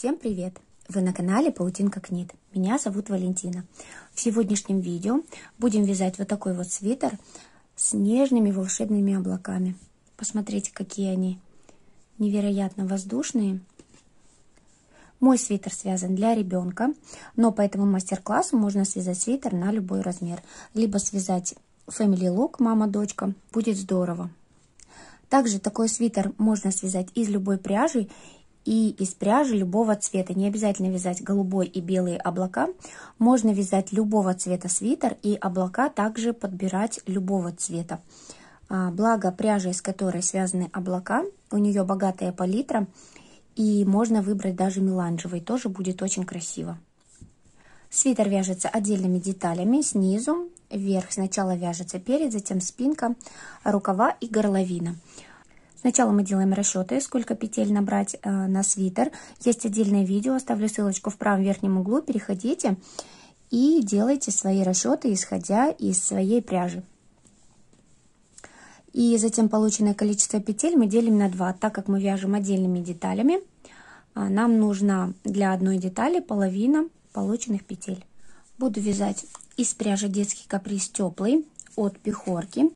Всем привет! Вы на канале Паутинка Книт. Меня зовут Валентина. В сегодняшнем видео будем вязать вот такой вот свитер с нежными волшебными облаками. Посмотрите, какие они невероятно воздушные. Мой свитер связан для ребенка, но по этому мастер-классу можно связать свитер на любой размер. Либо связать Family Look, мама-дочка, будет здорово. Также такой свитер можно связать из любой пряжи и из пряжи любого цвета. Не обязательно вязать голубой и белые облака. Можно вязать любого цвета свитер и облака также подбирать любого цвета. Благо пряжа, из которой связаны облака, у нее богатая палитра. И можно выбрать даже меланжевый, тоже будет очень красиво. Свитер вяжется отдельными деталями снизу вверх. Сначала вяжется перед, затем спинка, рукава и горловина. Сначала мы делаем расчеты, сколько петель набрать на свитер. Есть отдельное видео, оставлю ссылочку в правом верхнем углу. Переходите и делайте свои расчеты, исходя из своей пряжи. И затем полученное количество петель мы делим на 2. Так как мы вяжем отдельными деталями, нам нужна для одной детали половина полученных петель. Буду вязать из пряжи Детский каприз теплый от Пехорки.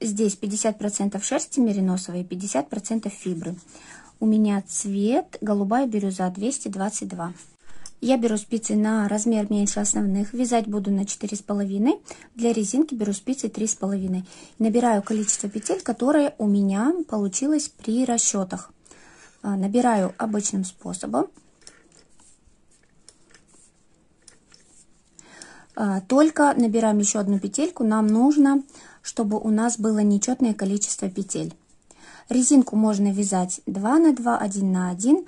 Здесь 50% шерсти мериносовой, 50% фибры. У меня цвет голубая бирюза 222. Я беру спицы на размер меньше основных, вязать буду на 4,5, для резинки беру спицы 3,5. Набираю количество петель, которое у меня получилось при расчетах. Набираю обычным способом. Только набираем еще одну петельку, нам нужно, чтобы у нас было нечетное количество петель. Резинку можно вязать 2 на 2, 1 на 1,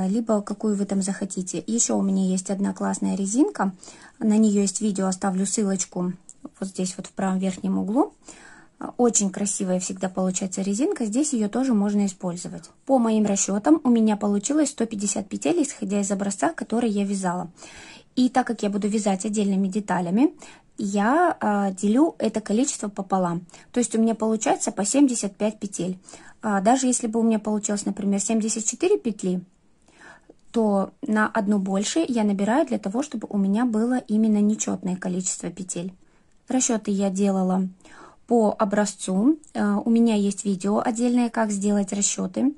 либо какую вы там захотите. Еще у меня есть одна классная резинка, на нее есть видео, оставлю ссылочку вот здесь вот в правом верхнем углу. Очень красивая всегда получается резинка, здесь ее тоже можно использовать. По моим расчетам у меня получилось 150 петель, исходя из образца, который я вязала. И так как я буду вязать отдельными деталями, я делю это количество пополам. То есть у меня получается по 75 петель. Даже если бы у меня получилось, например, 74 петли, то на одну больше я набираю для того, чтобы у меня было именно нечетное количество петель. Расчеты я делала по образцу. У меня есть видео отдельное, как сделать расчеты.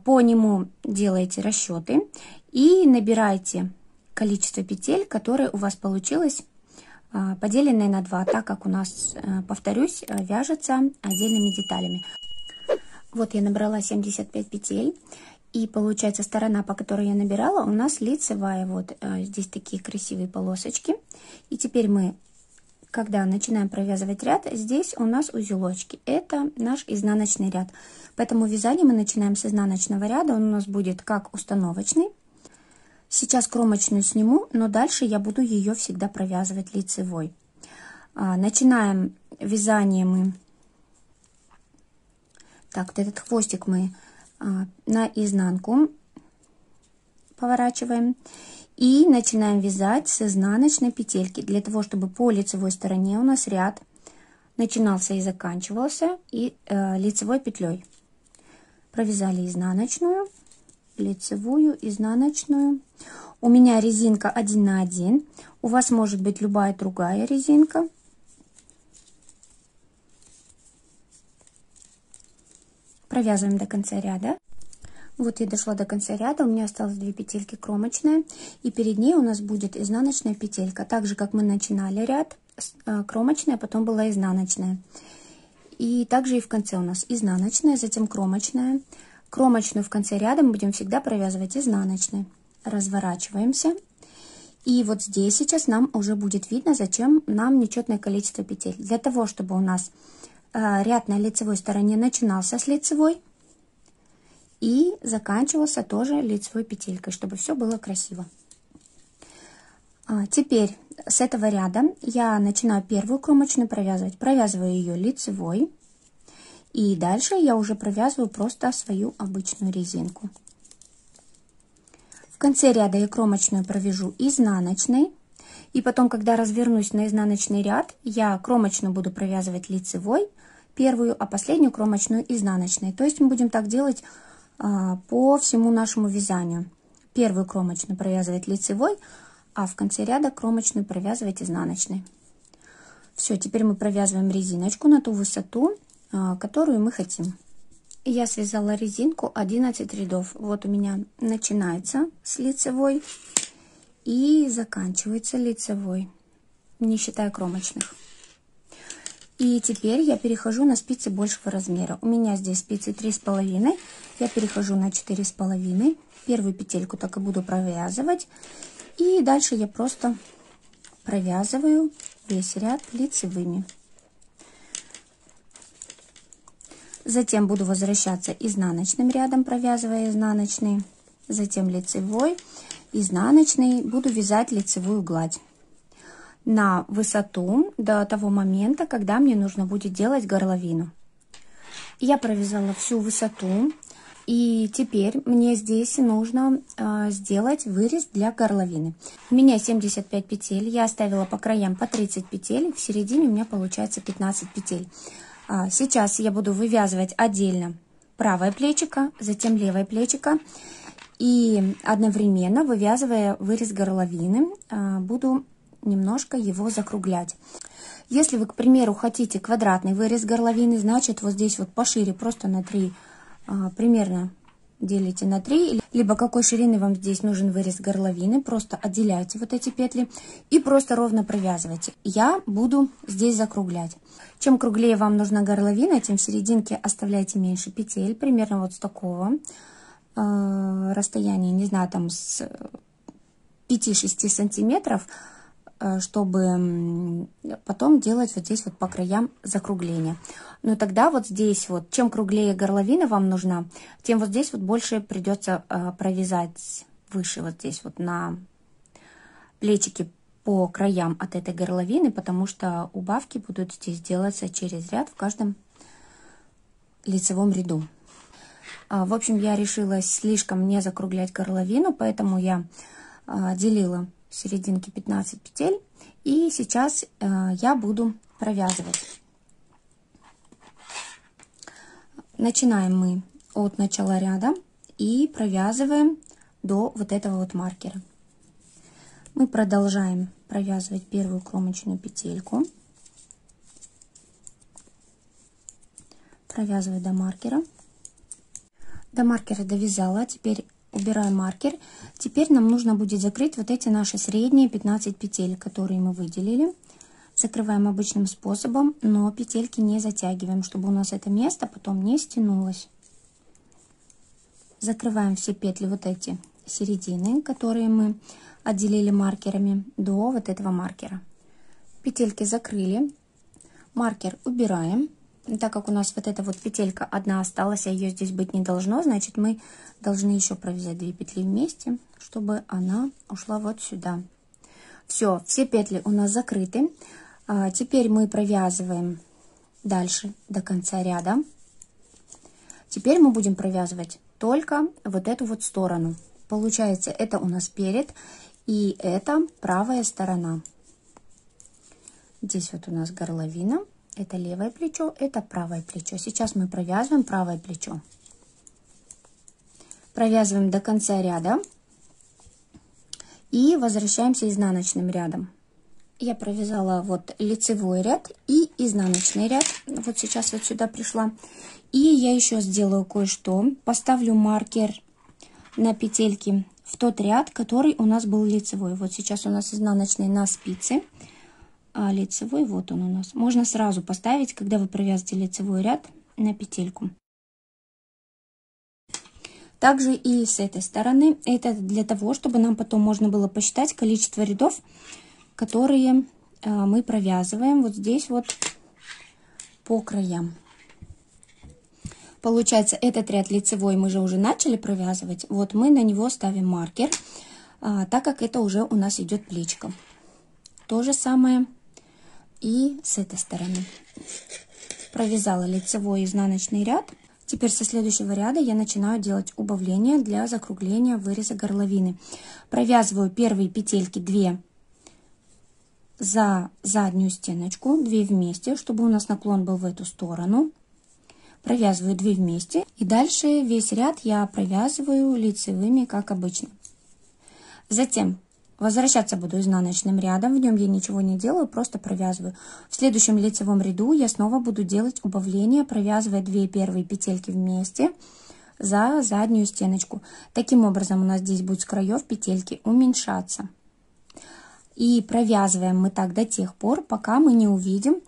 По нему делаете расчеты и набираете количество петель, которое у вас получилось, поделенное на 2, так как у нас, повторюсь, вяжется отдельными деталями. Вот я набрала 75 петель. И получается сторона, по которой я набирала, у нас лицевая. Вот здесь такие красивые полосочки. И теперь мы, когда начинаем провязывать ряд, здесь у нас узелочки. Это наш изнаночный ряд. Поэтому вязание мы начинаем с изнаночного ряда. Он у нас будет как установочный. Сейчас кромочную сниму, но дальше я буду ее всегда провязывать лицевой. Начинаем вязание мы. Так, вот этот хвостик мы на изнанку поворачиваем и начинаем вязать с изнаночной петельки, для того чтобы по лицевой стороне у нас ряд начинался и заканчивался и лицевой петлей. Провязали изнаночную, лицевую, изнаночную. У меня резинка 1 на 1, у вас может быть любая другая резинка. Провязываем до конца ряда. Вот я дошла до конца ряда, у меня осталось 2 петельки кромочная, и перед ней у нас будет изнаночная петелька. Так же, как мы начинали ряд, кромочная, потом была изнаночная. И также и в конце у нас изнаночная, затем кромочная. Кромочную в конце ряда мы будем всегда провязывать изнаночной. Разворачиваемся. И вот здесь сейчас нам уже будет видно, зачем нам нечетное количество петель. Для того, чтобы у нас ряд на лицевой стороне начинался с лицевой и заканчивался тоже лицевой петелькой, чтобы все было красиво. Теперь с этого ряда я начинаю первую кромочную провязывать. Провязываю ее лицевой. И дальше я уже провязываю просто свою обычную резинку. В конце ряда я кромочную провяжу изнаночной. И потом, когда развернусь на изнаночный ряд, я кромочную буду провязывать лицевой, первую, а последнюю кромочную изнаночной. То есть мы будем так делать по всему нашему вязанию. первую кромочную провязывать лицевой, а в конце ряда кромочную провязывать изнаночной. Все, теперь мы провязываем резиночку на ту высоту, которую мы хотим. Я связала резинку 11 рядов. Вот у меня начинается с лицевой и заканчивается лицевой, не считая кромочных. И теперь я перехожу на спицы большего размера. У меня здесь спицы 3,5, я перехожу на 4,5. Первую петельку так и буду провязывать. И дальше я просто провязываю весь ряд лицевыми. Затем буду возвращаться изнаночным рядом, провязывая изнаночный. Затем лицевой, изнаночный. Буду вязать лицевую гладь на высоту до того момента, когда мне нужно будет делать горловину. Я провязала всю высоту. И теперь мне здесь нужно сделать вырез для горловины. У меня 75 петель, я оставила по краям по 30 петель, в середине у меня получается 15 петель. Сейчас я буду вывязывать отдельно правое плечико, затем левое плечико. И одновременно, вывязывая вырез горловины, буду немножко его закруглять. Если вы, к примеру, хотите квадратный вырез горловины, значит вот здесь вот пошире, просто на 3 примерно делите на 3, либо какой ширины вам здесь нужен вырез горловины, просто отделяйте вот эти петли и просто ровно провязывайте. Я буду здесь закруглять. Чем круглее вам нужна горловина, тем в серединке оставляйте меньше петель, примерно вот с такого расстояния, не знаю, там с 5-6 сантиметров, чтобы потом делать вот здесь вот по краям закругления. Но тогда вот здесь вот, чем круглее горловина вам нужна, тем вот здесь вот больше придется провязать выше вот здесь вот на плечики по краям от этой горловины, потому что убавки будут здесь делаться через ряд в каждом лицевом ряду. В общем, я решила слишком не закруглять горловину, поэтому я делила в серединке 15 петель, и сейчас я буду провязывать. Начинаем мы от начала ряда и провязываем до вот этого вот маркера. Мы продолжаем провязывать первую кромочную петельку, провязываю до маркера. До маркера довязала, теперь убираю маркер. Теперь нам нужно будет закрыть вот эти наши средние 15 петель, которые мы выделили. Закрываем обычным способом, но петельки не затягиваем, чтобы у нас это место потом не стянулось. Закрываем все петли, вот эти середины, которые мы отделили маркерами, до вот этого маркера. Петельки закрыли, маркер убираем. Так как у нас вот эта вот петелька одна осталась, а ее здесь быть не должно, значит мы должны еще провязать 2 петли вместе, чтобы она ушла вот сюда. Все петли у нас закрыты. Теперь мы провязываем дальше до конца ряда. Теперь мы будем провязывать только вот эту вот сторону. Получается, это у нас перед, и это правая сторона. Здесь вот у нас горловина. Это левое плечо, это правое плечо. Сейчас мы провязываем правое плечо. Провязываем до конца ряда и возвращаемся изнаночным рядом. Я провязала вот лицевой ряд и изнаночный ряд. Вот сейчас вот сюда пришла. И я еще сделаю кое-что. Поставлю маркер на петельки в тот ряд, который у нас был лицевой. Вот сейчас у нас изнаночный на спице. А лицевой вот он у нас. Можно сразу поставить, когда вы провязываете лицевой ряд, на петельку. Также и с этой стороны. Это для того, чтобы нам потом можно было посчитать количество рядов, которые мы провязываем вот здесь вот по краям. Получается, этот ряд лицевой мы же уже начали провязывать. Вот мы на него ставим маркер, так как это уже у нас идет плечиком. То же самое и с этой стороны. Провязала лицевой и изнаночный ряд. Теперь со следующего ряда я начинаю делать убавление для закругления выреза горловины. Провязываю первые петельки 2 за заднюю стеночку, 2 вместе, чтобы у нас наклон был в эту сторону. Провязываю 2 вместе, и дальше весь ряд я провязываю лицевыми, как обычно. Затем возвращаться буду изнаночным рядом, в нем я ничего не делаю, просто провязываю. В следующем лицевом ряду я снова буду делать убавление, провязывая 2 первые петельки вместе за заднюю стеночку. Таким образом у нас здесь будет с краев петельки уменьшаться. И провязываем мы так до тех пор, пока мы не увидим,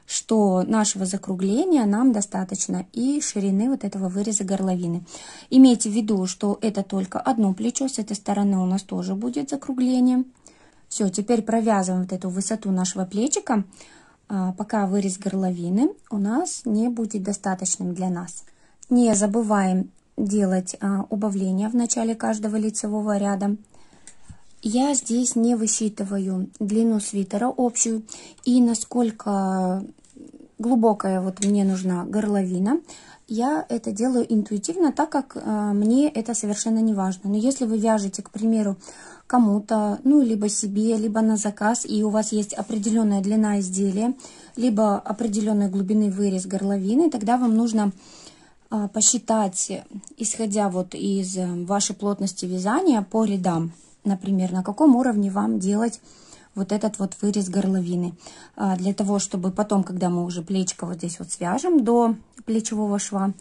что нашего закругления нам достаточно и ширины вот этого выреза горловины. Имейте в виду, что это только одно плечо, с этой стороны у нас тоже будет закругление. Все, теперь провязываем вот эту высоту нашего плечика, пока вырез горловины у нас не будет достаточным для нас. Не забываем делать убавление в начале каждого лицевого ряда. Я здесь не высчитываю длину свитера общую и насколько глубокая вот мне нужна горловина. Я это делаю интуитивно, так как мне это совершенно не важно. Но если вы вяжете, к примеру, кому-то, ну, либо себе, либо на заказ, и у вас есть определенная длина изделия, либо определенной глубины вырез горловины, тогда вам нужно посчитать, исходя вот из вашей плотности вязания по рядам, например, на каком уровне вам делать вот этот вот вырез горловины. Для того, чтобы потом, когда мы уже плечико вот здесь вот свяжем до плечевого шва,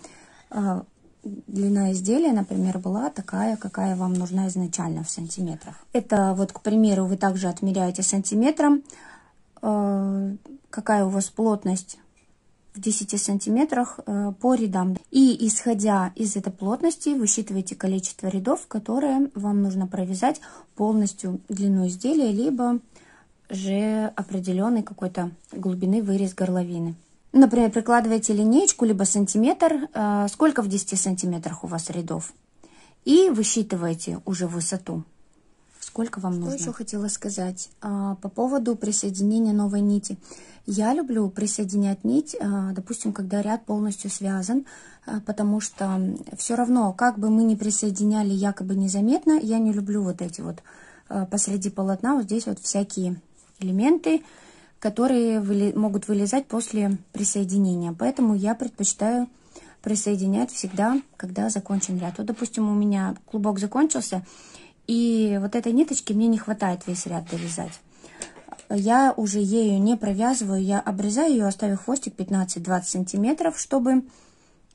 длина изделия, например, была такая, какая вам нужна изначально в сантиметрах. Это вот, к примеру, вы также отмеряете сантиметром, какая у вас плотность в 10 сантиметрах по рядам. И исходя из этой плотности высчитываете количество рядов, которые вам нужно провязать полностью длину изделия, либо же определенной какой-то глубины вырез горловины. Например, прикладываете линеечку, либо сантиметр, сколько в 10 сантиметрах у вас рядов, и высчитываете уже высоту, сколько вам нужно. Что еще хотела сказать по поводу присоединения новой нити. Я люблю присоединять нить, допустим, когда ряд полностью связан, потому что все равно, как бы мы ни присоединяли якобы незаметно, я не люблю вот эти вот посреди полотна, вот здесь вот всякие элементы, которые могут вылезать после присоединения. Поэтому я предпочитаю присоединять всегда, когда закончен ряд. Вот, допустим, у меня клубок закончился, и вот этой ниточки мне не хватает весь ряд довязать. Я уже ею не провязываю, я обрезаю ее, оставив хвостик 15-20 сантиметров, чтобы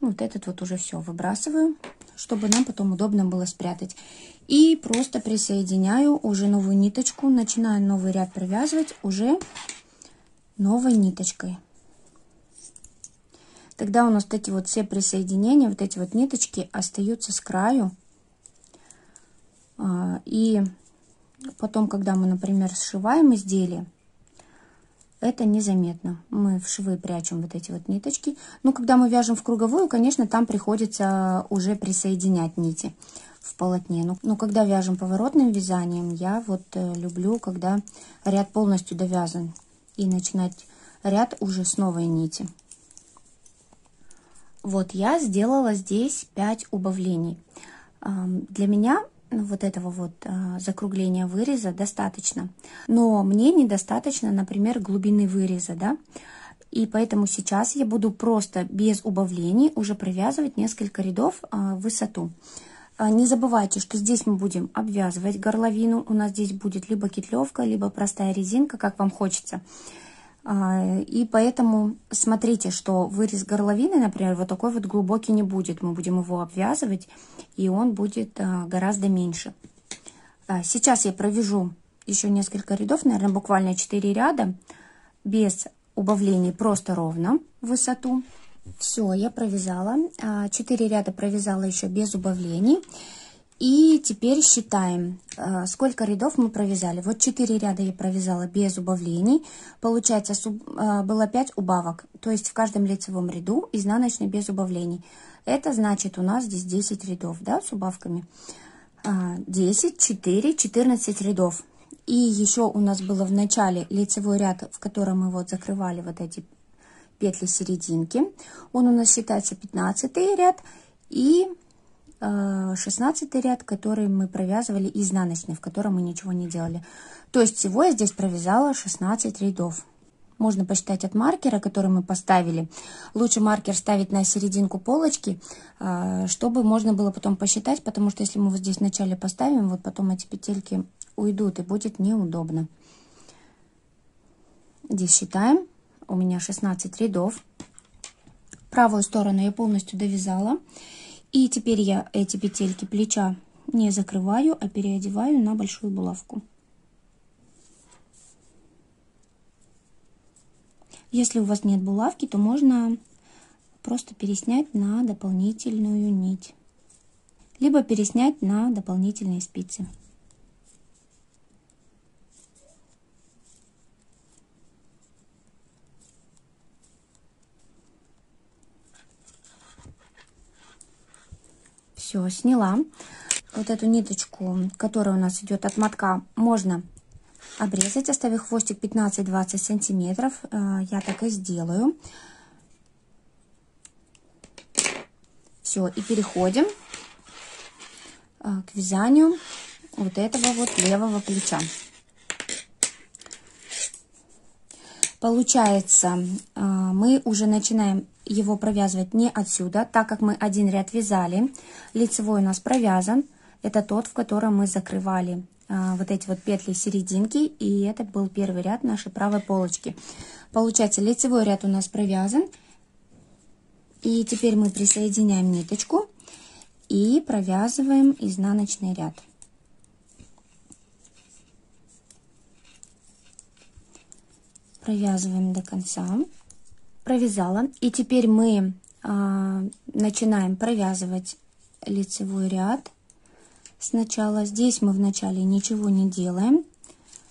вот этот вот уже все выбрасываю, чтобы нам потом удобно было спрятать. И просто присоединяю уже новую ниточку, начинаю новый ряд провязывать уже новой ниточкой. Тогда у нас вот эти вот все присоединения, вот эти вот ниточки остаются с краю. И потом, когда мы, например, сшиваем изделие, это незаметно. Мы в швы прячем вот эти вот ниточки. Но когда мы вяжем в круговую, конечно, там приходится уже присоединять нити в полотне. Но когда вяжем поворотным вязанием, я вот люблю, когда ряд полностью довязан, и начинать ряд уже с новой нити. Вот я сделала здесь 5 убавлений. Для меня вот этого вот закругления выреза достаточно. Но мне недостаточно, например, глубины выреза, да. И поэтому сейчас я буду просто без убавлений уже провязывать несколько рядов в высоту. Не забывайте, что здесь мы будем обвязывать горловину. У нас здесь будет либо кетлевка, либо простая резинка, как вам хочется. И поэтому смотрите, что вырез горловины, например, вот такой вот глубокий не будет. Мы будем его обвязывать, и он будет гораздо меньше. Сейчас я провяжу еще несколько рядов, наверное, буквально 4 ряда, без убавлений, просто ровно в высоту. Все, я провязала. 4 ряда провязала еще без убавлений. И теперь считаем, сколько рядов мы провязали. Вот 4 ряда я провязала без убавлений. Получается, было 5 убавок. То есть в каждом лицевом ряду изнаночный без убавлений. Это значит, у нас здесь 10 рядов, да, с убавками. 10, 4, 14 рядов. И еще у нас было в начале лицевой ряд, в котором мы вот закрывали вот эти петли серединки. Он у нас считается 15 ряд. И 16 ряд, который мы провязывали изнаночный, в котором мы ничего не делали. То есть всего я здесь провязала 16 рядов. можно посчитать от маркера, который мы поставили. Лучше маркер ставить на серединку полочки, чтобы можно было потом посчитать, потому что если мы вот здесь вначале поставим, вот потом эти петельки уйдут и будет неудобно. Здесь считаем, у меня 16 рядов. Правую сторону я полностью довязала. И теперь я эти петельки плеча не закрываю, а переодеваю на большую булавку. Если у вас нет булавки, то можно просто переснять на дополнительную нить, либо переснять на дополнительные спицы. Все, сняла. Вот эту ниточку, которая у нас идет от мотка, можно обрезать, оставив хвостик 15-20 сантиметров. Я так и сделаю. Все, и переходим к вязанию вот этого вот левого плеча. Получается, мы уже начинаем его провязывать не отсюда, так как мы один ряд вязали. Лицевой у нас провязан. Это тот, в котором мы закрывали вот эти вот петли серединки, и это был первый ряд нашей правой полочки. Получается, лицевой ряд у нас провязан, и теперь мы присоединяем ниточку и провязываем изнаночный ряд. Провязываем до конца. Провязала, и теперь мы начинаем провязывать лицевой ряд. Сначала здесь мы вначале ничего не делаем.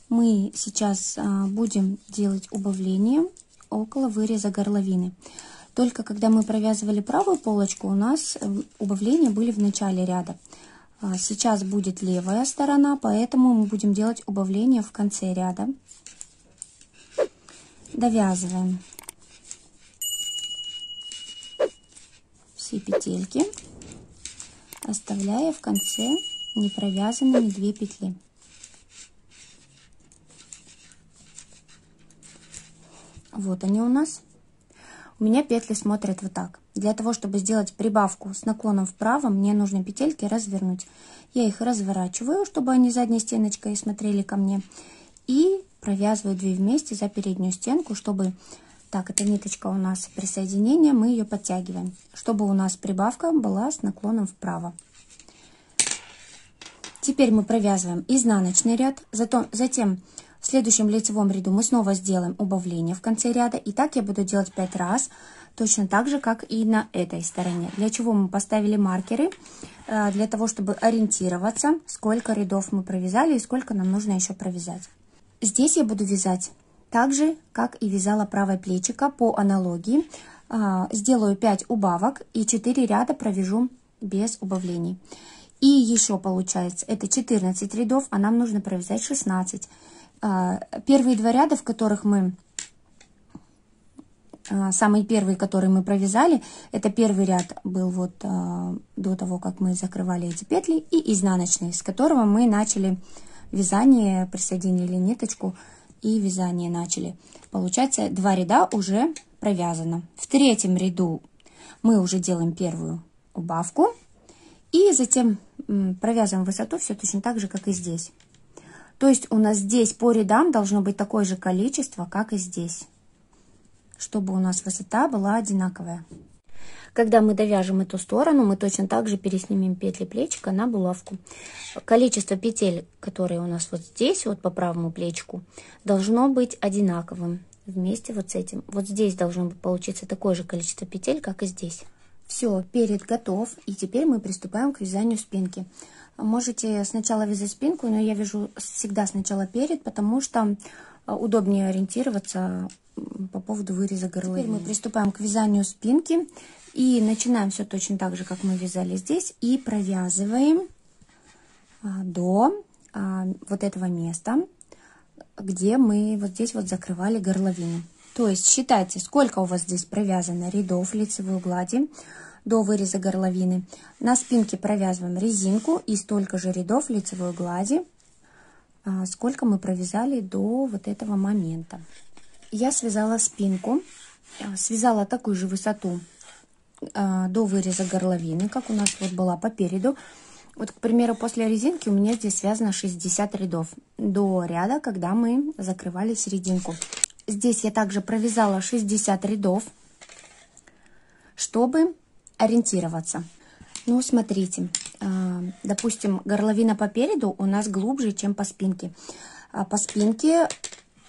Мы сейчас будем делать убавление около выреза горловины. Только когда мы провязывали правую полочку, у нас убавления были в начале ряда. Сейчас будет левая сторона, поэтому мы будем делать убавление в конце ряда. Довязываем все петельки, оставляя в конце непровязанными 2 петли. Вот они у нас. У меня петли смотрят вот так. Для того, чтобы сделать прибавку с наклоном вправо, мне нужно петельки развернуть. Я их разворачиваю, чтобы они задней стеночкой смотрели ко мне. И провязываю 2 вместе за переднюю стенку, чтобы... Так, эта ниточка у нас присоединение, мы ее подтягиваем, чтобы у нас прибавка была с наклоном вправо. Теперь мы провязываем изнаночный ряд, затем в следующем лицевом ряду мы снова сделаем убавление в конце ряда. И так я буду делать 5 раз, точно так же, как и на этой стороне. Для чего мы поставили маркеры? Для того, чтобы ориентироваться, сколько рядов мы провязали и сколько нам нужно еще провязать. Здесь я буду вязать так же, как и вязала правое плечико по аналогии. Сделаю 5 убавок и 4 ряда провяжу без убавлений. И еще получается, это 14 рядов, а нам нужно провязать 16. Первые 2 ряда, в которых мы, самый первый, который мы провязали, это первый ряд был вот до того, как мы закрывали эти петли, и изнаночный, с которого мы начали вязание, присоединили ниточку и вязание начали. Получается, 2 ряда уже провязано. В 3-м ряду мы уже делаем первую убавку. И затем провязываем высоту все точно так же, как и здесь. То есть у нас здесь по рядам должно быть такое же количество, как и здесь, чтобы у нас высота была одинаковая. Когда мы довяжем эту сторону, мы точно так же переснимем петли плечика на булавку. Количество петель, которые у нас вот здесь, вот по правому плечику, должно быть одинаковым вместе вот с этим. Вот здесь должно получиться такое же количество петель, как и здесь. Все, перед готов, и теперь мы приступаем к вязанию спинки. Можете сначала вязать спинку, но я вяжу всегда сначала перед, потому что удобнее ориентироваться по поводу выреза горловины. Теперь мы приступаем к вязанию спинки и начинаем все точно так же, как мы вязали здесь, и провязываем до вот этого места, где мы вот здесь вот закрывали горловину. То есть считайте, сколько у вас здесь провязано рядов лицевой глади до выреза горловины. На спинке провязываем резинку и столько же рядов лицевой глади, сколько мы провязали до вот этого момента. Я связала спинку, связала такую же высоту до выреза горловины, как у нас вот была по переду. Вот, к примеру, после резинки у меня здесь связано 60 рядов до ряда, когда мы закрывали серединку. Здесь я также провязала 60 рядов, чтобы ориентироваться. Ну, смотрите, допустим, горловина по переду у нас глубже, чем по спинке. По спинке,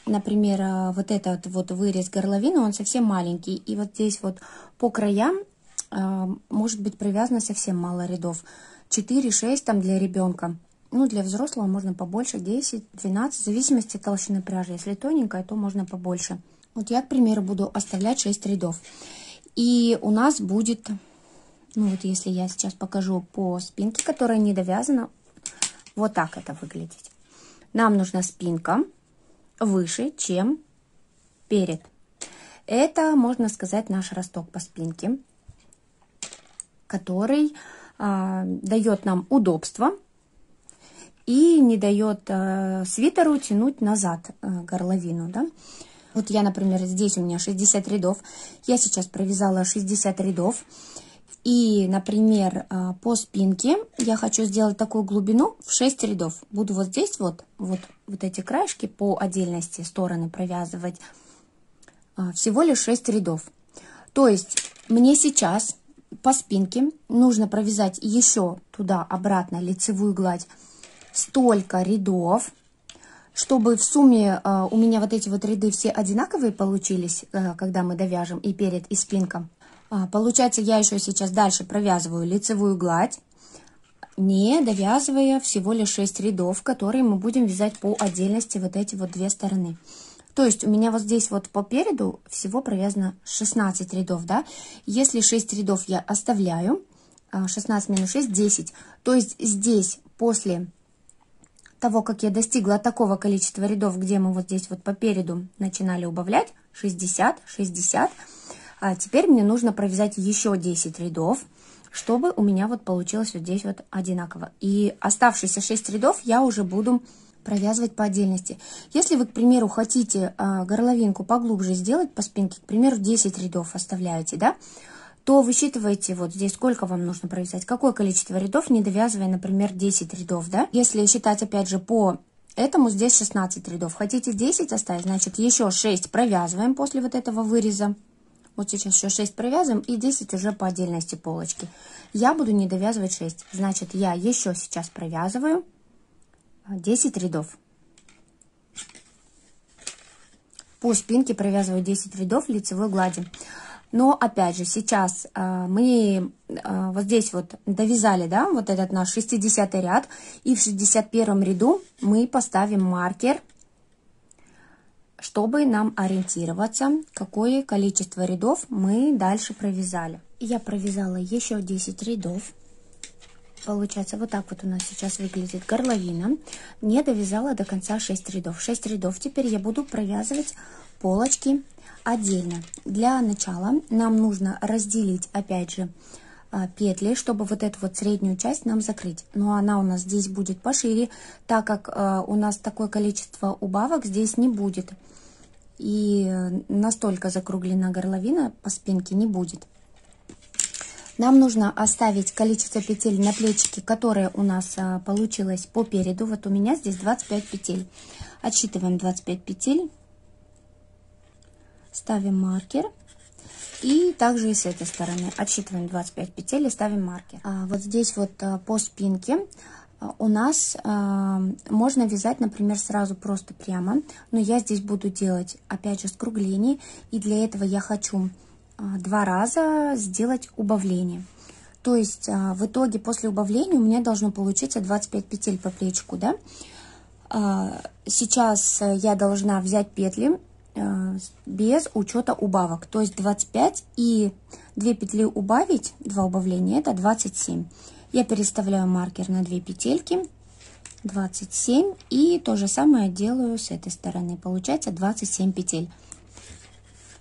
например, вот этот вот вырез горловины, он совсем маленький. И вот здесь вот по краям может быть привязано совсем мало рядов. 4-6 там для ребенка. Ну, для взрослого можно побольше, 10-12, в зависимости от толщины пряжи. Если тоненькая, то можно побольше. Вот я, к примеру, буду оставлять 6 рядов. И у нас будет, ну вот если я сейчас покажу по спинке, которая не довязана, вот так это выглядит. Нам нужна спинка выше, чем перед. Это, можно сказать, наш росток по спинке, который дает нам удобство и не дает свитеру тянуть назад горловину, да? Вот я, например, здесь у меня 60 рядов, я сейчас провязала 60 рядов, и, например, по спинке я хочу сделать такую глубину в 6 рядов. Буду вот здесь вот эти краешки по отдельности стороны провязывать всего лишь 6 рядов. То есть мне сейчас по спинке нужно провязать еще туда-обратно лицевую гладь столько рядов, чтобы в сумме у меня вот эти вот ряды все одинаковые получились, когда мы довяжем и перед, и спинка. Получается, я еще сейчас дальше провязываю лицевую гладь, не довязывая всего лишь 6 рядов, которые мы будем вязать по отдельности вот эти вот две стороны. То есть у меня вот здесь вот по переду всего провязано 16 рядов, да. Если 6 рядов я оставляю, 16 минус 6, 10. То есть здесь после того, как я достигла такого количества рядов, где мы вот здесь вот по переду начинали убавлять, 60, 60, теперь мне нужно провязать еще 10 рядов, чтобы у меня вот получилось вот здесь вот одинаково. И оставшиеся 6 рядов я уже буду провязывать по отдельности. Если вы, к примеру, хотите горловинку поглубже сделать по спинке, к примеру, 10 рядов оставляете, да, то высчитываете вот здесь, сколько вам нужно провязать, какое количество рядов, не довязывая, например, 10 рядов, да. Если считать, опять же, по этому, здесь 16 рядов. Хотите 10 оставить, значит, еще 6 провязываем после вот этого выреза. Вот сейчас еще 6 провязываем и 10 уже по отдельности полочки. Я буду не довязывать 6, значит, я еще сейчас провязываю 10 рядов. По спинке провязываю 10 рядов лицевой глади. Но опять же, сейчас мы вот здесь вот довязали, да, вот этот наш 60 ряд. И в 61 ряду мы поставим маркер, чтобы нам ориентироваться, какое количество рядов мы дальше провязали. Я провязала еще 10 рядов. Получается, вот так вот у нас сейчас выглядит горловина. Не довязала до конца 6 рядов. 6 рядов теперь я буду провязывать полочки отдельно. Для начала нам нужно разделить, опять же, петли, чтобы вот эту вот среднюю часть нам закрыть. Но она у нас здесь будет пошире, так как у нас такое количество убавок здесь не будет. И настолько закруглена горловина по спинке не будет. Нам нужно оставить количество петель на плечике, которое у нас получилось по переду. Вот у меня здесь 25 петель. Отсчитываем 25 петель. Ставим маркер. И также и с этой стороны отсчитываем 25 петель и ставим маркер. Вот здесь вот по спинке у нас можно вязать, например, сразу просто прямо. Но я здесь буду делать, опять же, скругление. И для этого я хочу 2 раза сделать убавление. То есть в итоге после убавления у меня должно получиться 25 петель по плечику, да? Сейчас я должна взять петли без учета убавок, то есть 25 и 2 петли убавить, 2 убавления, это 27. Я переставляю маркер на 2 петельки, 27, и то же самое делаю с этой стороны, получается 27 петель.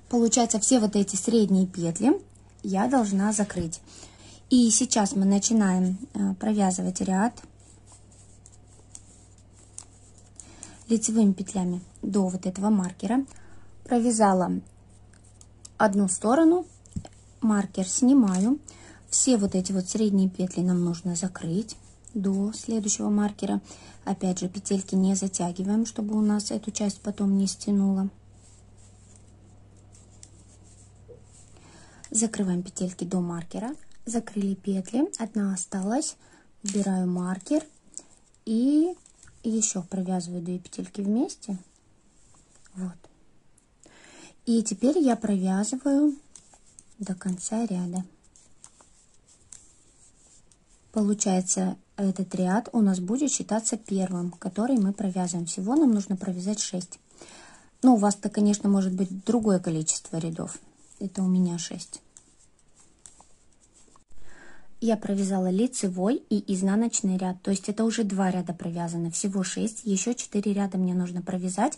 Получается, все вот эти средние петли я должна закрыть. И сейчас мы начинаем провязывать ряд лицевыми петлями до вот этого маркера. Провязала одну сторону, маркер снимаю. Все вот эти вот средние петли нам нужно закрыть до следующего маркера. Опять же, петельки не затягиваем, чтобы у нас эту часть потом не стянуло. Закрываем петельки до маркера. Закрыли петли, одна осталась. Убираю маркер и еще провязываю 2 петельки вместе. Вот. И теперь я провязываю до конца ряда. Получается, этот ряд у нас будет считаться первым, который мы провязываем. Всего нам нужно провязать 6. Ну, у вас-то, конечно, может быть другое количество рядов. Это у меня 6. Я провязала лицевой и изнаночный ряд. То есть это уже 2 ряда провязаны. Всего 6. Еще 4 ряда мне нужно провязать.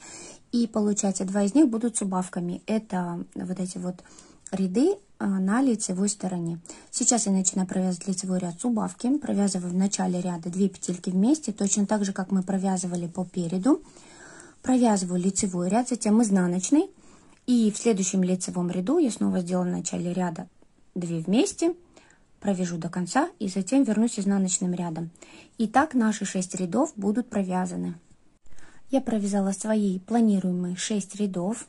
И получается, 2 из них будут с убавками. Это вот эти вот ряды на лицевой стороне. Сейчас я начинаю провязывать лицевой ряд с убавки. Провязываю в начале ряда 2 петельки вместе, точно так же, как мы провязывали по переду. Провязываю лицевой ряд, затем изнаночный. И в следующем лицевом ряду я снова сделаю в начале ряда 2 вместе, провяжу до конца и затем вернусь изнаночным рядом. И так наши 6 рядов будут провязаны. Я провязала свои планируемые 6 рядов.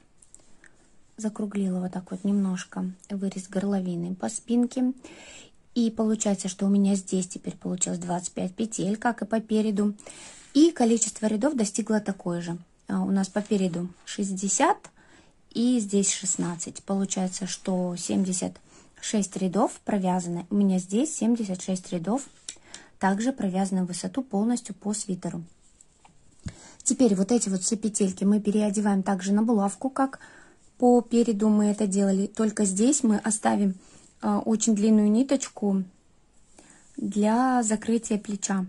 Закруглила вот так вот немножко вырез горловины по спинке. И получается, что у меня здесь теперь получилось 25 петель, как и по переду. И количество рядов достигло такое же. У нас по переду 60 и здесь 16. Получается, что 76 рядов провязаны. У меня здесь 76 рядов также провязаны в высоту полностью по свитеру. Теперь вот эти вот все петельки мы переодеваем также на булавку, как по переду мы это делали. Только здесь мы оставим очень длинную ниточку для закрытия плеча.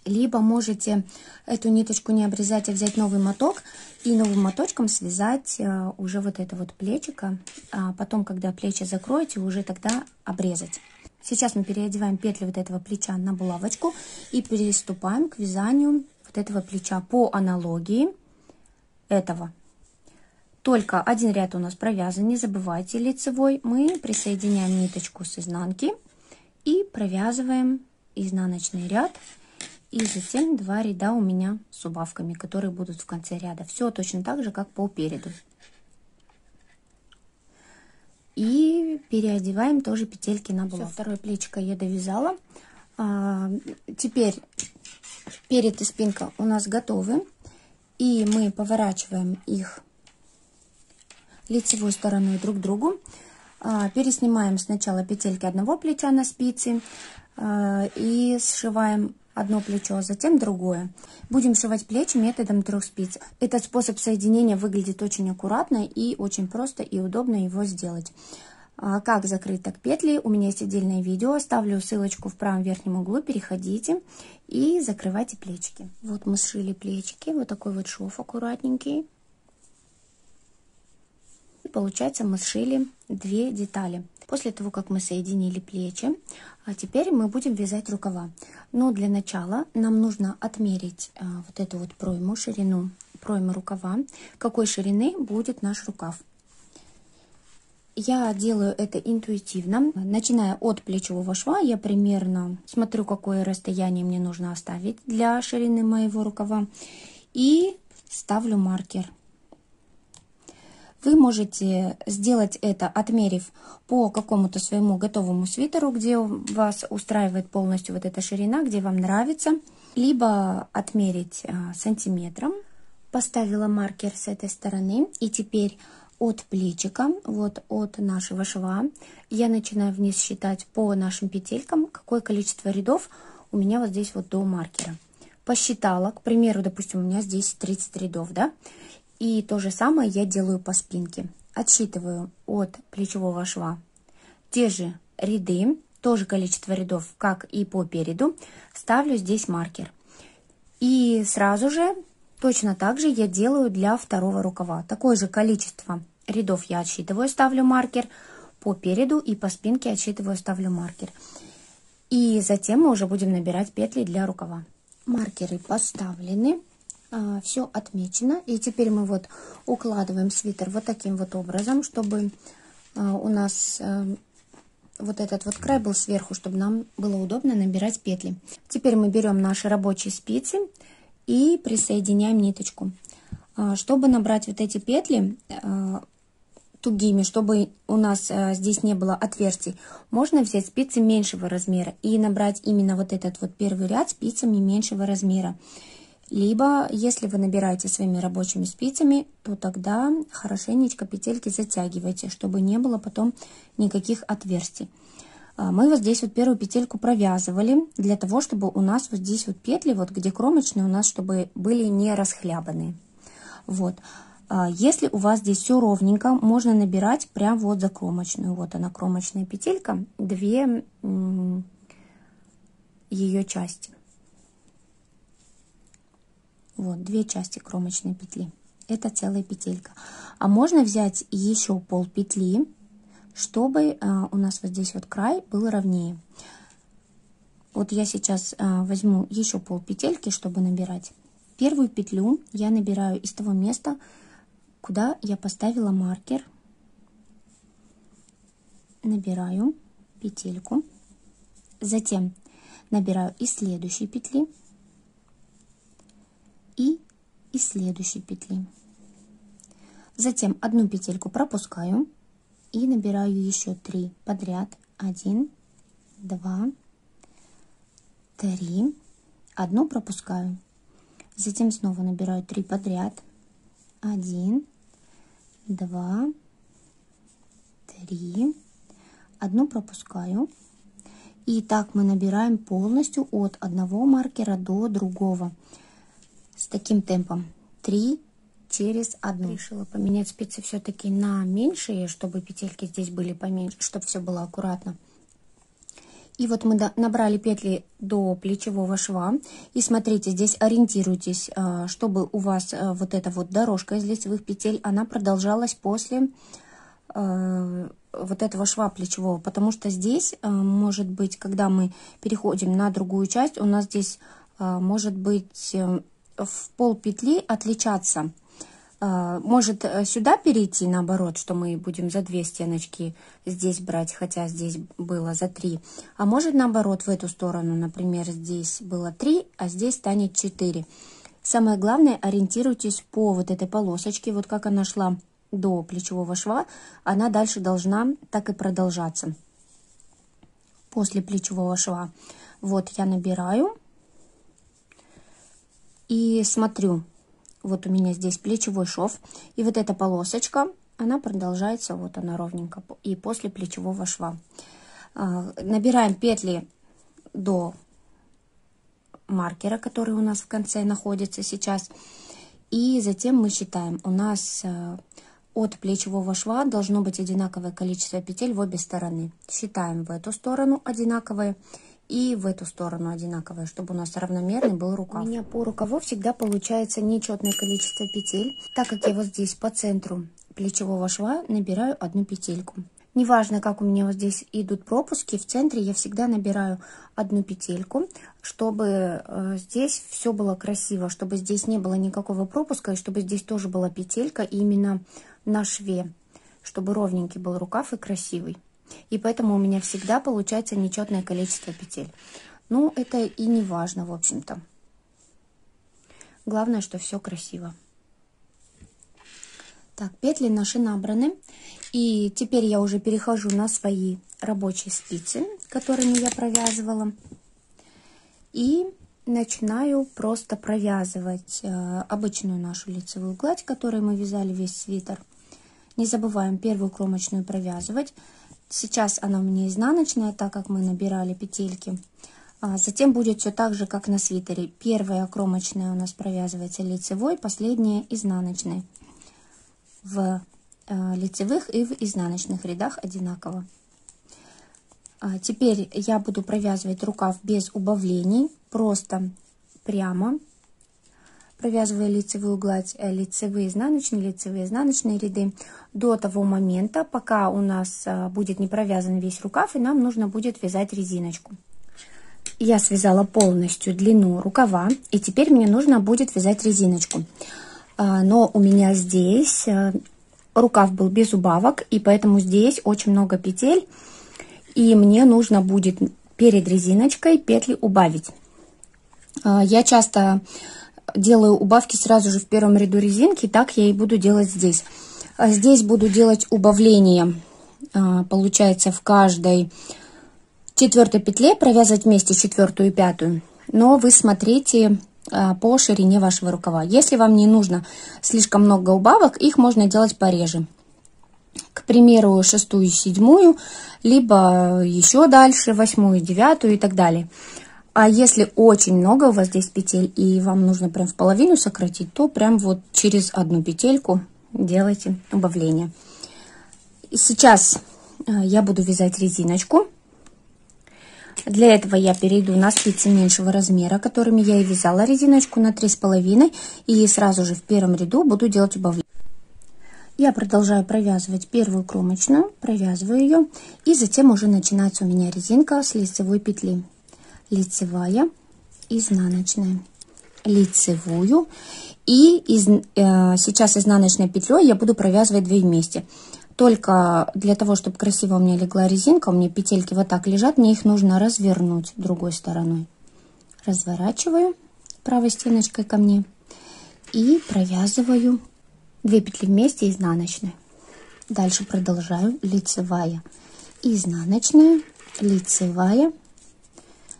Либо можете эту ниточку не обрезать, а взять новый моток и новым моточком связать уже вот это вот плечико. А потом, когда плечи закроете, уже тогда обрезать. Сейчас мы переодеваем петли вот этого плеча на булавочку и приступаем к вязанию вот этого плеча по аналогии этого. Только один ряд у нас провязан, не забывайте, лицевой. Мы присоединяем ниточку с изнанки и провязываем изнаночный ряд. И затем 2 ряда у меня с убавками, которые будут в конце ряда. Все точно так же, как по переду. И переодеваем тоже петельки на булавку. Второе плечико я довязала. Теперь перед и спинка у нас готовы. И мы поворачиваем их лицевой стороной друг к другу. Переснимаем сначала петельки одного плеча на спицы и сшиваем одно плечо, а затем другое. Будем сшивать плечи методом 3 спиц. Этот способ соединения выглядит очень аккуратно и очень просто и удобно его сделать. Как закрыть так петли, у меня есть отдельное видео, оставлю ссылочку в правом верхнем углу, переходите и закрывайте плечики. Вот мы сшили плечики, вот такой вот шов аккуратненький. И получается, мы сшили 2 детали. После того, как мы соединили плечи, а теперь мы будем вязать рукава. Но для начала нам нужно отмерить вот эту вот пройму, ширину проймы рукава, какой ширины будет наш рукав. Я делаю это интуитивно. Начиная от плечевого шва, я примерно смотрю, какое расстояние мне нужно оставить для ширины моего рукава, и ставлю маркер. Вы можете сделать это, отмерив по какому-то своему готовому свитеру, где вас устраивает полностью вот эта ширина, где вам нравится, либо отмерить сантиметром. Поставила маркер с этой стороны, и теперь от плечика, вот от нашего шва, я начинаю вниз считать по нашим петелькам, какое количество рядов у меня вот здесь вот до маркера. Посчитала, к примеру, допустим, у меня здесь 30 рядов, да? И то же самое я делаю по спинке. Отсчитываю от плечевого шва те же ряды, тоже количество рядов, как и по переду. Ставлю здесь маркер. И сразу же, точно так же я делаю для второго рукава. Такое же количество рядов я отсчитываю, ставлю маркер. По переду и по спинке отсчитываю, ставлю маркер. И затем мы уже будем набирать петли для рукава. Маркеры поставлены. Все отмечено. И теперь мы вот укладываем свитер вот таким вот образом, чтобы у нас вот этот вот край был сверху, чтобы нам было удобно набирать петли. Теперь мы берем наши рабочие спицы и присоединяем ниточку. Чтобы набрать вот эти петли тугими, чтобы у нас здесь не было отверстий, можно взять спицы меньшего размера и набрать именно вот этот вот первый ряд спицами меньшего размера. Либо, если вы набираете своими рабочими спицами, то тогда хорошенечко петельки затягивайте, чтобы не было потом никаких отверстий. Мы вот здесь вот первую петельку провязывали для того, чтобы у нас вот здесь вот петли, вот где кромочные, у нас чтобы были не расхлябанные. Вот. Если у вас здесь все ровненько, можно набирать прям вот за кромочную. Вот она, кромочная петелька, две ее части. Вот, две части кромочной петли. Это целая петелька. А можно взять еще пол петли, чтобы у нас вот здесь вот край был ровнее. Вот я сейчас возьму еще пол петельки, чтобы набирать. Первую петлю я набираю из того места, куда я поставила маркер. Набираю петельку. Затем набираю из следующей петли. И из следующей петли. Затем одну петельку пропускаю и набираю еще 3 подряд. 1, 2, 3. Одну пропускаю. Затем снова набираю 3 подряд. 1, 2, 3. Одну пропускаю. И так мы набираем полностью от одного маркера до другого. С таким темпом 3 через 1. Решила поменять спицы все-таки на меньшие, чтобы петельки здесь были поменьше, чтобы все было аккуратно. И вот мы набрали петли до плечевого шва. И смотрите, здесь ориентируйтесь, чтобы у вас вот эта вот дорожка из лицевых петель, она продолжалась после вот этого шва плечевого. Потому что здесь, может быть, когда мы переходим на другую часть, у нас здесь может быть в пол петли отличаться. Может сюда перейти наоборот, что мы будем за 2 стеночки здесь брать, хотя здесь было за 3. А может наоборот в эту сторону, например, здесь было 3, а здесь станет 4. Самое главное, ориентируйтесь по вот этой полосочке, вот как она шла до плечевого шва, она дальше должна так и продолжаться после плечевого шва. Вот я набираю. И смотрю, вот у меня здесь плечевой шов, и вот эта полосочка, она продолжается, вот она ровненько, и после плечевого шва. Набираем петли до маркера, который у нас в конце находится сейчас, и затем мы считаем, у нас от плечевого шва должно быть одинаковое количество петель в обе стороны. Считаем в эту сторону одинаковые, и в эту сторону одинаковые, чтобы у нас равномерный был рукав. У меня по рукаву всегда получается нечетное количество петель, так как я вот здесь по центру плечевого шва набираю одну петельку. Неважно, как у меня вот здесь идут пропуски, в центре я всегда набираю одну петельку, чтобы здесь все было красиво, чтобы здесь не было никакого пропуска, и чтобы здесь тоже была петелька именно на шве, чтобы ровненький был рукав и красивый. И поэтому у меня всегда получается нечетное количество петель. Ну, это и не важно, в общем-то. Главное, что все красиво. Так, петли наши набраны. И теперь я уже перехожу на свои рабочие спицы, которыми я провязывала. И начинаю просто провязывать обычную нашу лицевую гладь, которой мы вязали весь свитер. Не забываем первую кромочную провязывать. Сейчас она у меня изнаночная, так как мы набирали петельки. Затем будет все так же, как на свитере. Первая кромочная у нас провязывается лицевой, последняя изнаночной. В лицевых и в изнаночных рядах одинаково. Теперь я буду провязывать рукав без убавлений, просто прямо. Провязывая лицевую гладь, лицевые, изнаночные ряды до того момента, пока у нас будет не провязан весь рукав, и нам нужно будет вязать резиночку. Я связала полностью длину рукава, и теперь мне нужно будет вязать резиночку. Но у меня здесь рукав был без убавок, и поэтому здесь очень много петель, и мне нужно будет перед резиночкой петли убавить. Я часто делаю убавки сразу же в первом ряду резинки, так я и буду делать здесь. Здесь буду делать убавление, получается, в каждой четвертой петле провязывать вместе четвертую и пятую, но вы смотрите по ширине вашего рукава. Если вам не нужно слишком много убавок, их можно делать пореже. К примеру, шестую, седьмую, либо еще дальше, восьмую, девятую и так далее. А если очень много у вас здесь петель и вам нужно прям в половину сократить, то прям вот через одну петельку делайте убавление. Сейчас я буду вязать резиночку. Для этого я перейду на спицы меньшего размера, которыми я и вязала резиночку, на 3,5, и сразу же в первом ряду буду делать убавление. Я продолжаю провязывать первую кромочную, провязываю ее, и затем уже начинается у меня резинка с лицевой петли. Лицевая, изнаночная, лицевую, и сейчас изнаночной петлей я буду провязывать 2 вместе. Только для того, чтобы красиво у меня легла резинка, у меня петельки вот так лежат, мне их нужно развернуть другой стороной. Разворачиваю правой стеночкой ко мне и провязываю 2 петли вместе изнаночной. Дальше продолжаю. Лицевая, изнаночная, лицевая.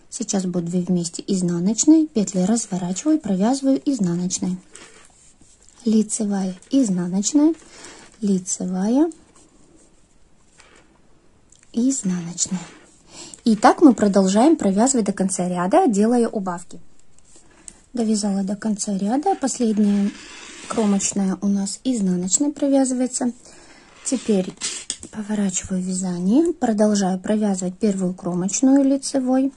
Сейчас будет 2 вместе изнаночной, петли разворачиваю, провязываю изнаночной. Лицевая, изнаночная, лицевая, изнаночная. И так мы продолжаем провязывать до конца ряда, делая убавки. Довязала до конца ряда, последняя кромочная у нас изнаночной провязывается. Теперь поворачиваю вязание, продолжаю провязывать первую кромочную лицевой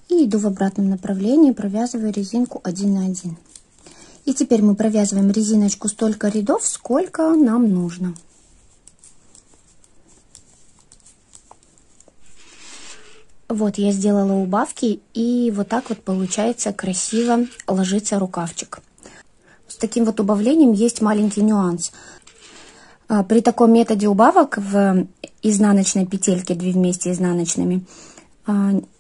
и иду в обратном направлении, провязываю резинку 1 на 1. И теперь мы провязываем резиночку столько рядов, сколько нам нужно. Вот я сделала убавки, и вот так вот получается красиво ложится рукавчик. С таким вот убавлением есть маленький нюанс. При таком методе убавок в изнаночной петельке 2 вместе изнаночными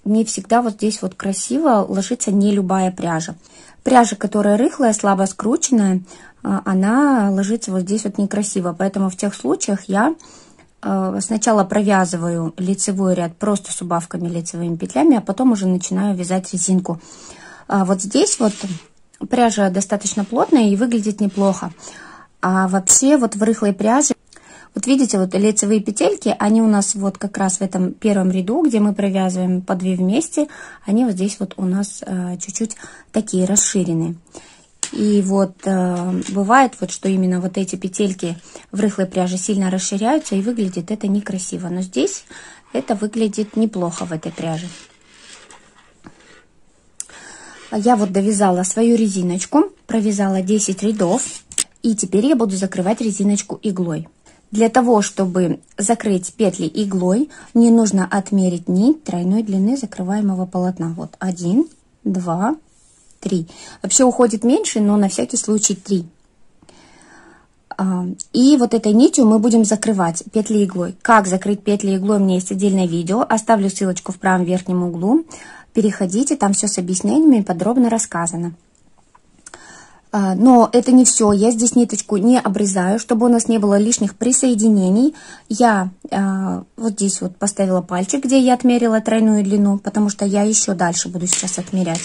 не всегда вот здесь вот красиво ложится не любая пряжа. Пряжа, которая рыхлая, слабо скрученная, она ложится вот здесь вот некрасиво. Поэтому в тех случаях я сначала провязываю лицевой ряд просто с убавками, лицевыми петлями, а потом уже начинаю вязать резинку. Вот здесь вот пряжа достаточно плотная и выглядит неплохо. А вообще вот в рыхлой пряже, вот видите, вот лицевые петельки, они у нас вот как раз в этом первом ряду, где мы провязываем по 2 вместе, они вот здесь вот у нас чуть-чуть такие расширенные. И вот бывает вот, что именно вот эти петельки в рыхлой пряже сильно расширяются, и выглядит это некрасиво. Но здесь это выглядит неплохо в этой пряже. Я вот довязала свою резиночку, провязала 10 рядов, и теперь я буду закрывать резиночку иглой. Для того, чтобы закрыть петли иглой, мне нужно отмерить нить тройной длины закрываемого полотна. Вот 1, 2, 3. Вообще уходит меньше, но на всякий случай 3. И вот этой нитью мы будем закрывать петли иглой. Как закрыть петли иглой, у меня есть отдельное видео. Оставлю ссылочку в правом верхнем углу. Переходите, там все с объяснениями подробно рассказано. Но это не все. Я здесь ниточку не обрезаю, чтобы у нас не было лишних присоединений. Я вот здесь вот поставила пальчик, где я отмерила тройную длину, потому что я еще дальше буду сейчас отмерять.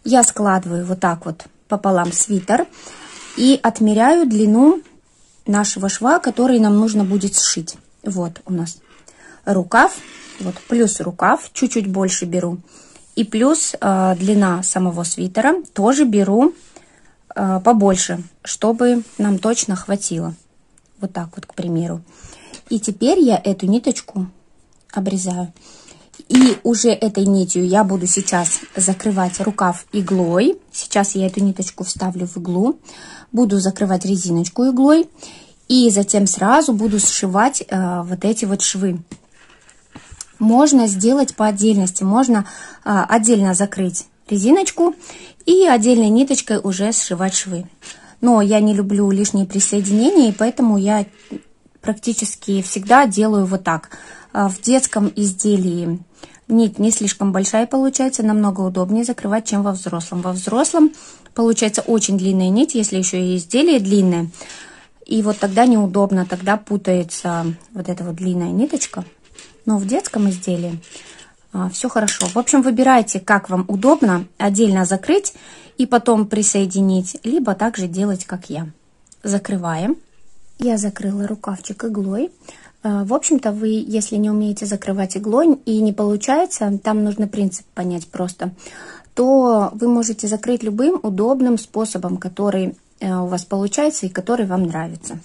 Я складываю вот так вот пополам свитер и отмеряю длину нашего шва, который нам нужно будет сшить. Вот у нас рукав, вот плюс рукав, чуть-чуть больше беру. И плюс длина самого свитера тоже беру побольше, чтобы нам точно хватило. Вот так вот, к примеру. И теперь я эту ниточку обрезаю. И уже этой нитью я буду сейчас закрывать рукав иглой. Сейчас я эту ниточку вставлю в иглу. Буду закрывать резиночку иглой. И затем сразу буду сшивать вот эти вот швы. Можно сделать по отдельности, можно отдельно закрыть резиночку и отдельной ниточкой уже сшивать швы. Но я не люблю лишние присоединения, и поэтому я практически всегда делаю вот так. В детском изделии нить не слишком большая получается, намного удобнее закрывать, чем во взрослом. Во взрослом получается очень длинная нить, если еще и изделие длинное. И вот тогда неудобно, тогда путается вот эта вот длинная ниточка. Но в детском изделии все хорошо. В общем, выбирайте, как вам удобно, отдельно закрыть и потом присоединить, либо также делать, как я. Закрываем. Я закрыла рукавчик иглой. В общем-то, вы, если не умеете закрывать иглой и не получается, там нужно принцип понять просто, то вы можете закрыть любым удобным способом, который у вас получается и который вам нравится.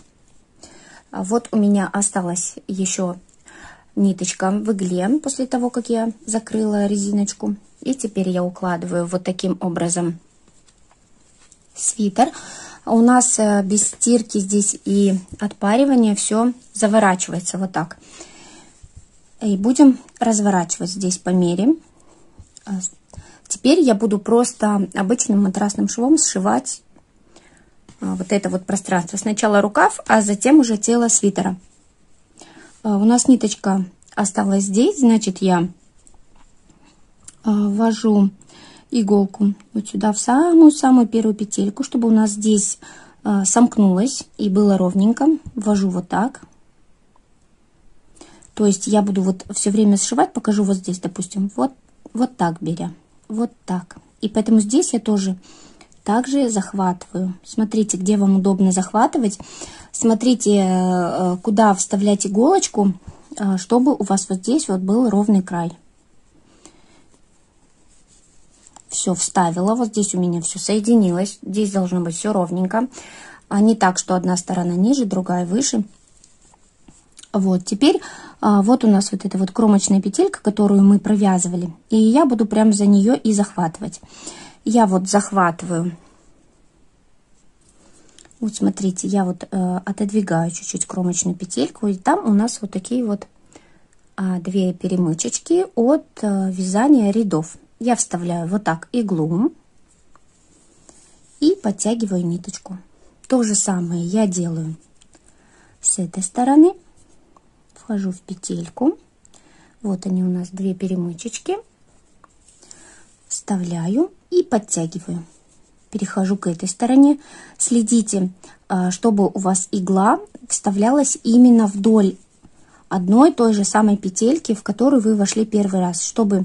Вот у меня осталась еще ниточка в игле после того, как я закрыла резиночку. И теперь я укладываю вот таким образом свитер. У нас без стирки здесь и отпаривания все заворачивается вот так. И будем разворачивать здесь по мере. Теперь я буду просто обычным матрасным швом сшивать вот это вот пространство. Сначала рукав, а затем уже тело свитера. У нас ниточка осталась здесь, значит, я ввожу иголку вот сюда в самую-самую первую петельку, чтобы у нас здесь сомкнулось и было ровненько. Ввожу вот так. То есть я буду вот все время сшивать, покажу вот здесь, допустим, вот так беря, вот так. И поэтому здесь я тоже также захватываю. Смотрите, где вам удобно захватывать. Смотрите, куда вставлять иголочку, чтобы у вас вот здесь вот был ровный край. Все вставила, вот здесь у меня все соединилось. Здесь должно быть все ровненько, а не так, что одна сторона ниже, другая выше. Вот, теперь вот у нас вот эта вот кромочная петелька, которую мы провязывали. И я буду прям за нее и захватывать. Я вот захватываю. Вот смотрите, я вот отодвигаю чуть-чуть кромочную петельку. И там у нас вот такие вот две перемычечки от вязания рядов. Я вставляю вот так иглу и подтягиваю ниточку. То же самое я делаю с этой стороны. Вхожу в петельку. Вот они у нас две перемычечки. Вставляю и подтягиваю. Перехожу к этой стороне. Следите, чтобы у вас игла вставлялась именно вдоль одной той же самой петельки, в которую вы вошли первый раз, чтобы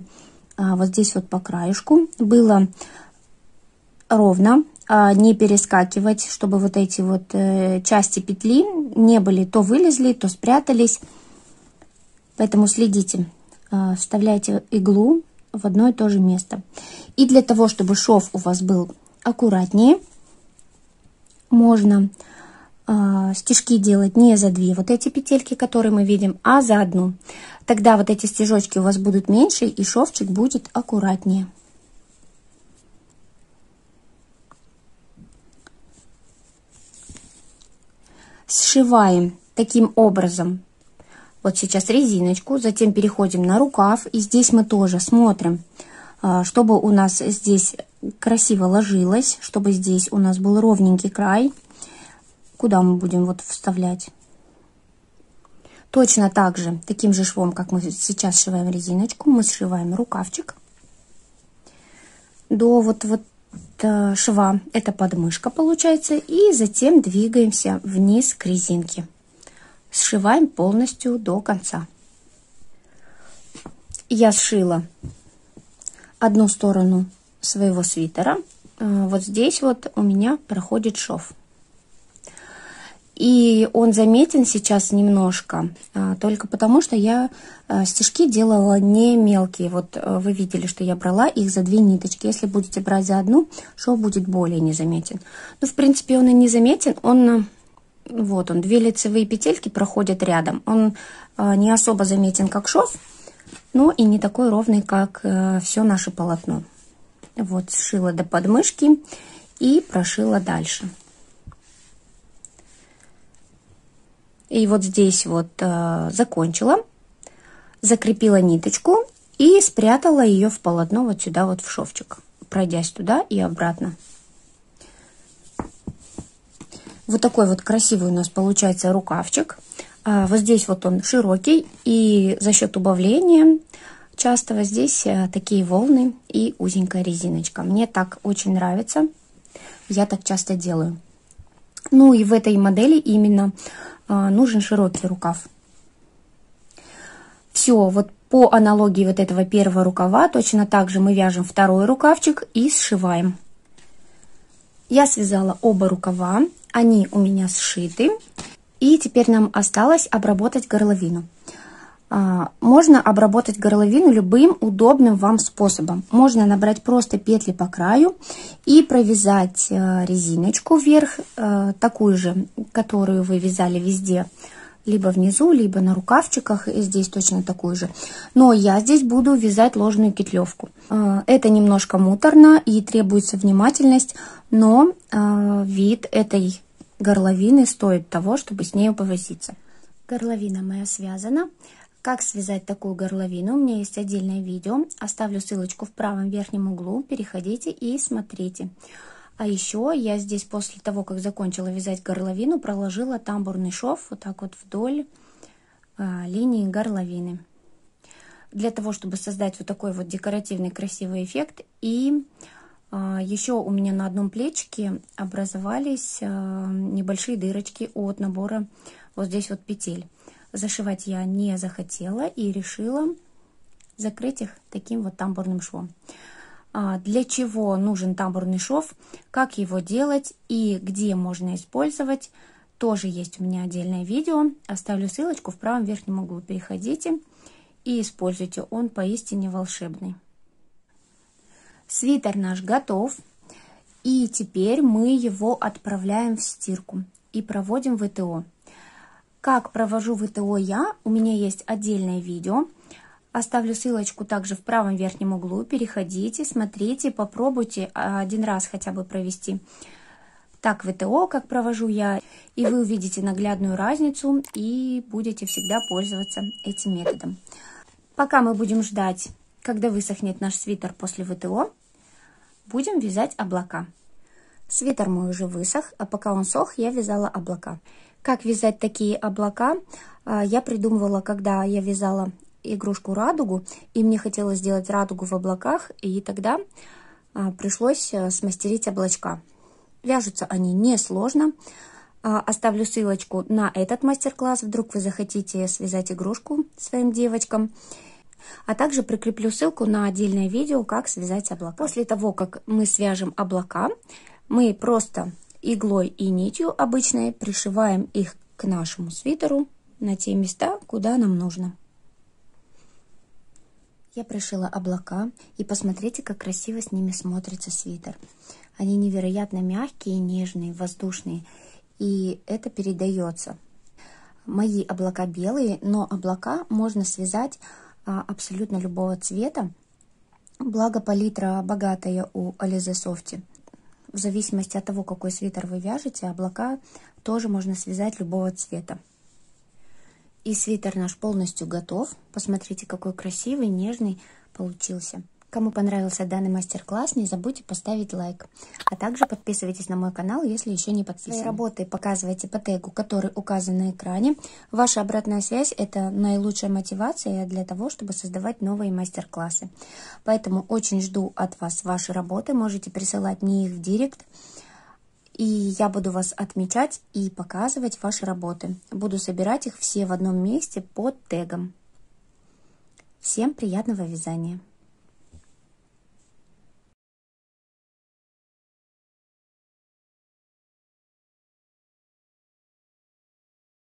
вот здесь вот по краешку было ровно, не перескакивать, чтобы вот эти вот части петли не были то вылезли, то спрятались. Поэтому следите, вставляйте иглу в одно и то же место. И для того, чтобы шов у вас был аккуратнее, можно стежки делать не за две вот эти петельки, которые мы видим, а за одну. Тогда вот эти стежочки у вас будут меньше, и шовчик будет аккуратнее. Сшиваем таким образом. Вот сейчас резиночку, затем переходим на рукав, и здесь мы тоже смотрим, чтобы у нас здесь красиво ложилось, чтобы здесь у нас был ровненький край. Куда мы будем вот вставлять? Точно так же, таким же швом, как мы сейчас сшиваем резиночку, мы сшиваем рукавчик. До вот шва, это подмышка получается, и затем двигаемся вниз к резинке. Сшиваем полностью до конца. Я сшила одну сторону своего свитера. Вот здесь вот у меня проходит шов. И он заметен сейчас немножко, только потому что я стежки делала не мелкие. Вот вы видели, что я брала их за две ниточки. Если будете брать за одну, шов будет более незаметен. Ну, в принципе, он и не заметен. Вот он, две лицевые петельки проходят рядом. Он не особо заметен, как шов, но и не такой ровный, как все наше полотно. Вот, сшила до подмышки и прошила дальше. И вот здесь вот закончила. закрепила ниточку и спрятала ее в полотно вот сюда вот в шовчик, пройдясь туда и обратно. Вот такой вот красивый у нас получается рукавчик. Вот здесь вот он широкий, и за счет убавления частого здесь такие волны и узенькая резиночка. Мне так очень нравится, я так часто делаю. Ну и в этой модели именно нужен широкий рукав. Все, вот по аналогии вот этого первого рукава, точно так же мы вяжем второй рукавчик и сшиваем. Я связала оба рукава, они у меня сшиты. И теперь нам осталось обработать горловину. Можно обработать горловину любым удобным вам способом. Можно набрать просто петли по краю и провязать резиночку вверх, такую же, которую вы вязали везде, либо внизу, либо на рукавчиках, и здесь точно такую же. Но я здесь буду вязать ложную петлевку. Это немножко муторно и требуется внимательность, но вид этой горловины стоит того, чтобы с ней повозиться. Горловина моя связана. Как связать такую горловину? У меня есть отдельное видео. Оставлю ссылочку в правом верхнем углу. Переходите и смотрите. А еще я здесь после того, как закончила вязать горловину, проложила тамбурный шов вот так вот вдоль линии горловины. Для того, чтобы создать вот такой вот декоративный красивый эффект. И еще у меня на одном плечике образовались небольшие дырочки от набора вот здесь вот петель. Зашивать я не захотела и решила закрыть их таким вот тамбурным швом. Для чего нужен тамбурный шов, как его делать и где можно использовать, тоже есть у меня отдельное видео. Оставлю ссылочку в правом верхнем углу. Переходите и используйте, он поистине волшебный. Свитер наш готов, и теперь мы его отправляем в стирку и проводим ВТО. Как провожу ВТО я, у меня есть отдельное видео. Оставлю ссылочку также в правом верхнем углу. Переходите, смотрите, попробуйте один раз хотя бы провести так ВТО, как провожу я. И вы увидите наглядную разницу и будете всегда пользоваться этим методом. Пока мы будем ждать, когда высохнет наш свитер после ВТО, будем вязать облака. Свитер мой уже высох, а пока он сох, я вязала облака. Как вязать такие облака, я придумывала, когда я вязала игрушку радугу, и мне хотелось сделать радугу в облаках, и тогда пришлось смастерить облачка. Вяжутся они несложно. Оставлю ссылочку на этот мастер-класс, вдруг вы захотите связать игрушку своим девочкам. А также прикреплю ссылку на отдельное видео, как связать облака. После того, как мы свяжем облака, мы просто иглой и нитью обычной пришиваем их к нашему свитеру на те места, куда нам нужно. Я пришила облака, и посмотрите, как красиво с ними смотрится свитер. Они невероятно мягкие, нежные, воздушные, и это передается. Мои облака белые, но облака можно связать абсолютно любого цвета. Благо палитра богатая у Alize Soft. В зависимости от того, какой свитер вы вяжете, облака тоже можно связать любого цвета. И свитер наш полностью готов. Посмотрите, какой красивый, нежный получился. Кому понравился данный мастер-класс, не забудьте поставить лайк. А также подписывайтесь на мой канал, если еще не подписаны. Свои работы показывайте по тегу, который указан на экране. Ваша обратная связь – это наилучшая мотивация для того, чтобы создавать новые мастер-классы. Поэтому очень жду от вас ваши работы. Можете присылать мне их в директ. И я буду вас отмечать и показывать ваши работы. Буду собирать их все в одном месте под тегом. Всем приятного вязания!